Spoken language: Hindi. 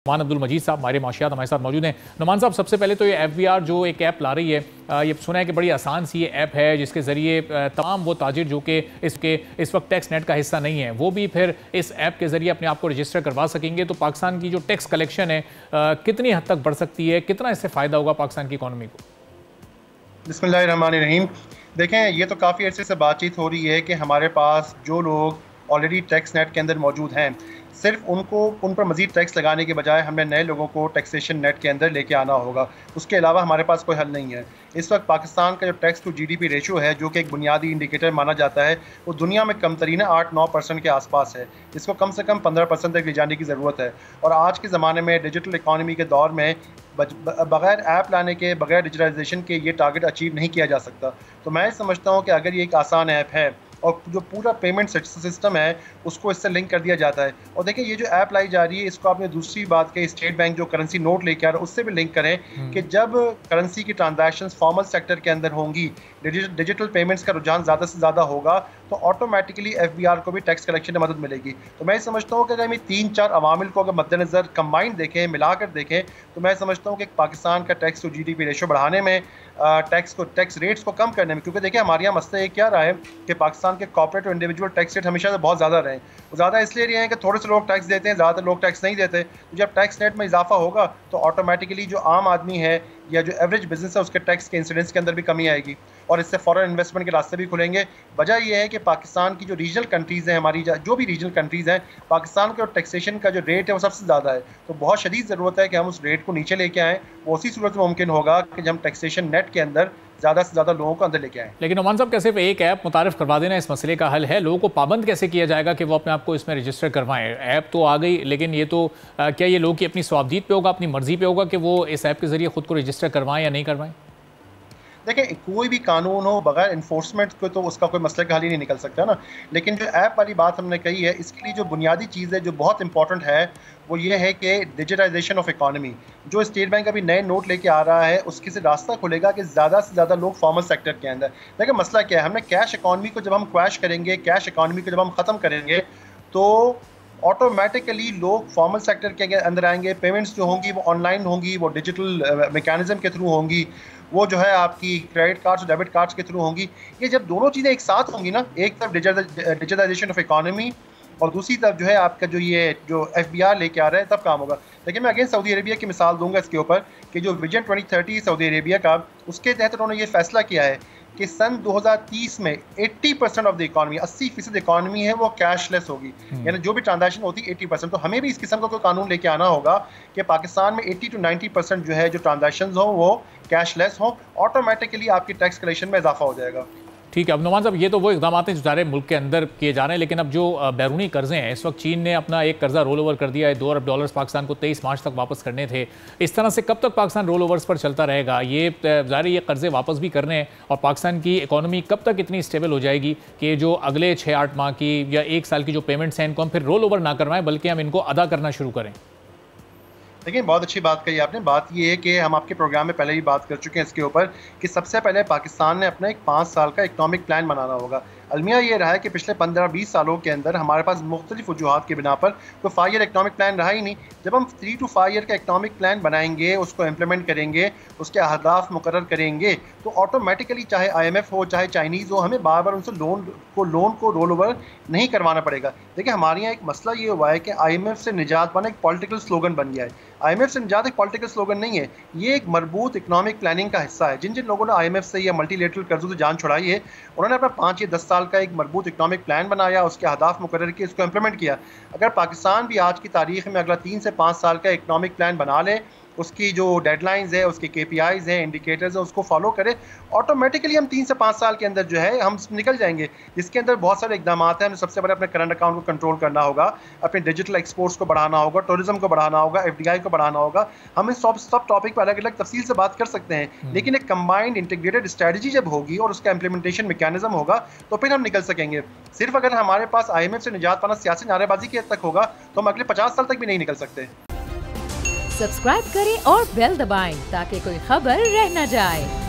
नुमान अब्दुल मजीद साहब हमारे माशियात हमारे साथ मौजूद हैं। नुमान साहब, सबसे पहले तो ये FBR जो एक ऐप ला रही है, ये सुना है कि बड़ी आसान सी ये ऐप है जिसके ज़रिए तमाम वो ताजिर जो कि इस वक्त टैक्स नेट का हिस्सा नहीं है वो भी फिर इस ऐप के ज़रिए अपने आप को रजिस्टर करवा सकेंगे। तो पाकिस्तान की जो टैक्स कलेक्शन है कितनी हद तक बढ़ सकती है, कितना इससे फ़ायदा होगा पाकिस्तान की इकॉनमी को? बिस्मिल्लाहिर्रहमानिर्रहीम। देखें, ये तो काफ़ी अर्से से बातचीत हो रही है कि हमारे पास जो लोग ऑलरेडी टैक्स नेट के अंदर मौजूद हैं, सिर्फ उन पर मज़ीद टैक्स लगाने के बजाय हमें नए लोगों को टैक्सेशन नेट के अंदर लेके आना होगा। उसके अलावा हमारे पास कोई हल नहीं है। इस वक्त पाकिस्तान का जो टैक्स टू GDP रेशो है, जो कि एक बुनियादी इंडिकेटर माना जाता है, वो दुनिया में कम तरीन 8-9% के आसपास है। इसको कम से कम 15% तक ले जाने की ज़रूरत है। और आज के ज़माने में डिजिटल इकॉनमी के दौर में बगैर ऐप लाने के, बगैर डिजिटलाइजेशन के ये टारगेट अचीव नहीं किया जा सकता। तो मैं समझता हूँ कि अगर ये एक आसान ऐप है और जो पूरा पेमेंट सिस्टम है उसको इससे लिंक कर दिया जाता है, और देखिए ये जो ऐप लाई जा रही है इसको आपने दूसरी बात के स्टेट बैंक जो करेंसी नोट लेके आ रहा है उससे भी लिंक करें कि जब करेंसी की ट्रांजैक्शंस फॉर्मल सेक्टर के अंदर होंगी, डिजिटल पेमेंट्स का रुझान ज़्यादा से ज़्यादा होगा, तो ऑटोमेटिकली FBR को भी टैक्स कलेक्शन में मदद मिलेगी। तो मैं समझता हूँ कि अगर हम 3-4 अवामिल को अगर मद्देनज़र कंबाइंड देखें, मिलाकर देखें, तो मैं समझता हूँ कि पाकिस्तान का टैक्स टू GDP रेशो बढ़ाने में, टैक्स रेट्स को कम करने में, क्योंकि देखिए हमारे यहाँ मसला ये क्या रहा है कि पाकिस्तान के कॉर्पोरेट और इंडिविजुअल टैक्स रेट हमेशा से बहुत ज़्यादा रहे। वो ज़्यादा इसलिए रहे हैं कि थोड़े से लोग टैक्स देते हैं, ज़्यादातर लोग टैक्स नहीं देते। तो जब टैक्स रेट में इजाफा होगा तो ऑटोमेटिकली जो आम आदमी है या जो एवरेज बिजनेस है उसके टैक्स के इंसिडेंस के अंदर भी कमी आएगी और इससे फॉरेन इन्वेस्टमेंट के रास्ते भी खुलेंगे। वजह यह है कि पाकिस्तान की जो रीजनल कंट्रीज़ हैं, हमारी जो भी रीजनल कंट्रीज़ हैं, पाकिस्तान के टैक्सेशन का जो रेट है वो सबसे ज़्यादा है। तो बहुत शदीद ज़रूरत है कि हम उस रेट को नीचे लेके आएँ। वो उसी सूरत में मुमकिन होगा कि जब हम टैक्सेशन नेट के अंदर ज़्यादा से ज़्यादा लोगों को अंदर लेके आएँ। लेकिन नुमान साहब, क्या सिर्फ एक ऐप मुतारिफ करवा देना इस मसले का हल है? लोगों को पाबंद कैसे किया जाएगा कि वो अपने आप को इसमें रजिस्टर करवाएं? ऐप तो आ गई, लेकिन ये तो क्या ये लोगों की अपनी स्वाबदीद पे होगा, अपनी मर्जी पे होगा कि वो इस ऐप के जरिए खुद को रजिस्टर करवाएं या नहीं करवाएं? देखें, कोई भी कानून हो बगैर इन्फोर्समेंट को तो उसका कोई मसले का हल ही नहीं निकल सकता ना। लेकिन जो ऐप वाली बात हमने कही है, इसके लिए जो बुनियादी चीज़ है जो बहुत इंपॉर्टेंट है वो ये है कि डिजिटाइजेशन ऑफ इकॉनमी। जो स्टेट बैंक अभी नए नोट लेके आ रहा है उसके से रास्ता खुलेगा कि ज़्यादा से ज़्यादा लोग फॉर्मल सेक्टर के अंदर। देखिए मसला क्या है, हमने कैश इकॉनमी को जब हम क्रैश करेंगे, कैश इकॉनमी को जब हम ख़त्म करेंगे, तो ऑटोमेटिकली लोग फॉर्मल सेक्टर के अंदर आएंगे। पेमेंट्स जो होंगी वो ऑनलाइन होंगी, वो डिजिटल मैकेनिज्म के थ्रू होंगी, वो जो है आपकी क्रेडिट कार्ड्स और डेबिट कार्ड्स के थ्रू होंगी। ये जब दोनों चीज़ें एक साथ होंगी ना, एक तरफ डिजिटलाइजेशन ऑफ इकॉनमी और दूसरी तरफ जो है आपका जो FBR लेके आ रहा है, तब काम होगा। लेकिन मैं अगेन सऊदी अरेबिया की मिसाल दूंगा इसके ऊपर कि जो विजन 2030 सऊदी अरेबिया का, उसके तहत उन्होंने ये फैसला किया है कि सन 2030 में 80% ऑफ द इकॉनमी, 80% इकॉनमी है वो कैशलेस होगी, यानी जो भी ट्रांजैक्शन होती है 80%। तो हमें भी इस किस्म का कोई कानून लेके आना होगा कि पाकिस्तान में 80 to 90% जो है जो ट्रांजैक्शन हो वो कैशलेस हो। ऑटोमेटिकली आपकी टैक्स कलेक्शन में इजाफा हो जाएगा। ठीक है। अब नुमान साहब, ये तो वो इकदाम हैं जो सारे मुल्क के अंदर किए जा रहे हैं, लेकिन अब जो बैरूनी कर्जे हैं, इस वक्त चीन ने अपना एक कर्जा रोल ओवर कर दिया है। $2 अरब पाकिस्तान को 23 मार्च तक वापस करने थे। इस तरह से कब तक पाकिस्तान रोल ओवर्स पर चलता रहेगा? ये ज़ाहिर ये कर्जे वापस भी करने हैं, और पाकिस्तान की इकॉनमी कब तक इतनी स्टेबल हो जाएगी कि जो अगले 6-8 माह की या 1 साल की जो पेमेंट्स हैं इनको हम फिर रोल ओवर ना करवाएं बल्कि हम इनको अदा करना शुरू करें? देखिए, बहुत अच्छी बात कही आपने। बात ये है कि हम आपके प्रोग्राम में पहले ही बात कर चुके हैं इसके ऊपर कि सबसे पहले पाकिस्तान ने अपना एक 5 साल का इकनॉमिक प्लान बनाना होगा। अलमिया ये रहा है कि पिछले 15-20 सालों के अंदर हमारे पास मुख्तलिफ वजूहात की बिना पर तो 5 ईयर इकनॉमिक प्लान रहा ही नहीं। जब हम 3 to 5 ईयर का इकनॉमिक प्लान बनाएंगे, उसको इम्प्लीमेंट करेंगे, उसके अहदाफ मुकर्रर करेंगे, तो ऑटोमेटिकली चाहे IMF हो चाहे चाइनीज़ हो, हमें बार बार उनसे लोन को रोल ओवर नहीं करवाना पड़ेगा। देखिए, हमारे यहाँ एक मसला ये हुआ है कि IMF से निजात पाना एक पॉलिटिकल स्लोगन बन गया है। IMF से निजात एक पॉलिटिकल स्लोगन नहीं है, ये एक मरबूत इकनॉमिक प्लानिंग का हिस्सा है। जिन जिन लोगों ने IMF से या मल्टीलेटरल कर्जों से जान छुड़ाई है, उन्होंने अपना 5 या 10 साल का एक मरबूत इकनॉमिक प्लान बनाया, उसके अहदाफ मुकर्रर किए, उसको इम्प्लीमेंट किया। अगर पाकिस्तान भी आज की तारीख में अगला 3 से 5 साल का इकनॉमिक प्लान बना ले, उसकी जो डेडलाइंस है, उसके KPIs हैं, इंडिकेटर्स हैं, उसको फॉलो करे, ऑटोमेटिकली हम 3 से 5 साल के अंदर जो है हम निकल जाएंगे। जिसके अंदर बहुत सारे इकदाम हैं। हमें सबसे पहले अपने करंट अकाउंट को कंट्रोल करना होगा, अपने डिजिटल एक्सपोर्ट्स को बढ़ाना होगा, टूरिज्म को बढ़ाना होगा, FDI को बढ़ाना होगा। हम इस सब टॉपिक पर अलग अलग तफसील से बात कर सकते हैं, लेकिन एक कंबाइंड इंटीग्रेटेड स्ट्रेटजी जब होगी और उसका इम्प्लीमेंटेशन मैकेनिज्म होगा तो फिर हम निकल सकेंगे। सिर्फ अगर हमारे पास IMF से निजात पाना सियासी नारेबाजी की हद तक होगा तो हम अगले 50 साल तक भी नहीं निकल सकते। सब्सक्राइब करें और बेल दबाएं ताकि कोई खबर रह न जाए।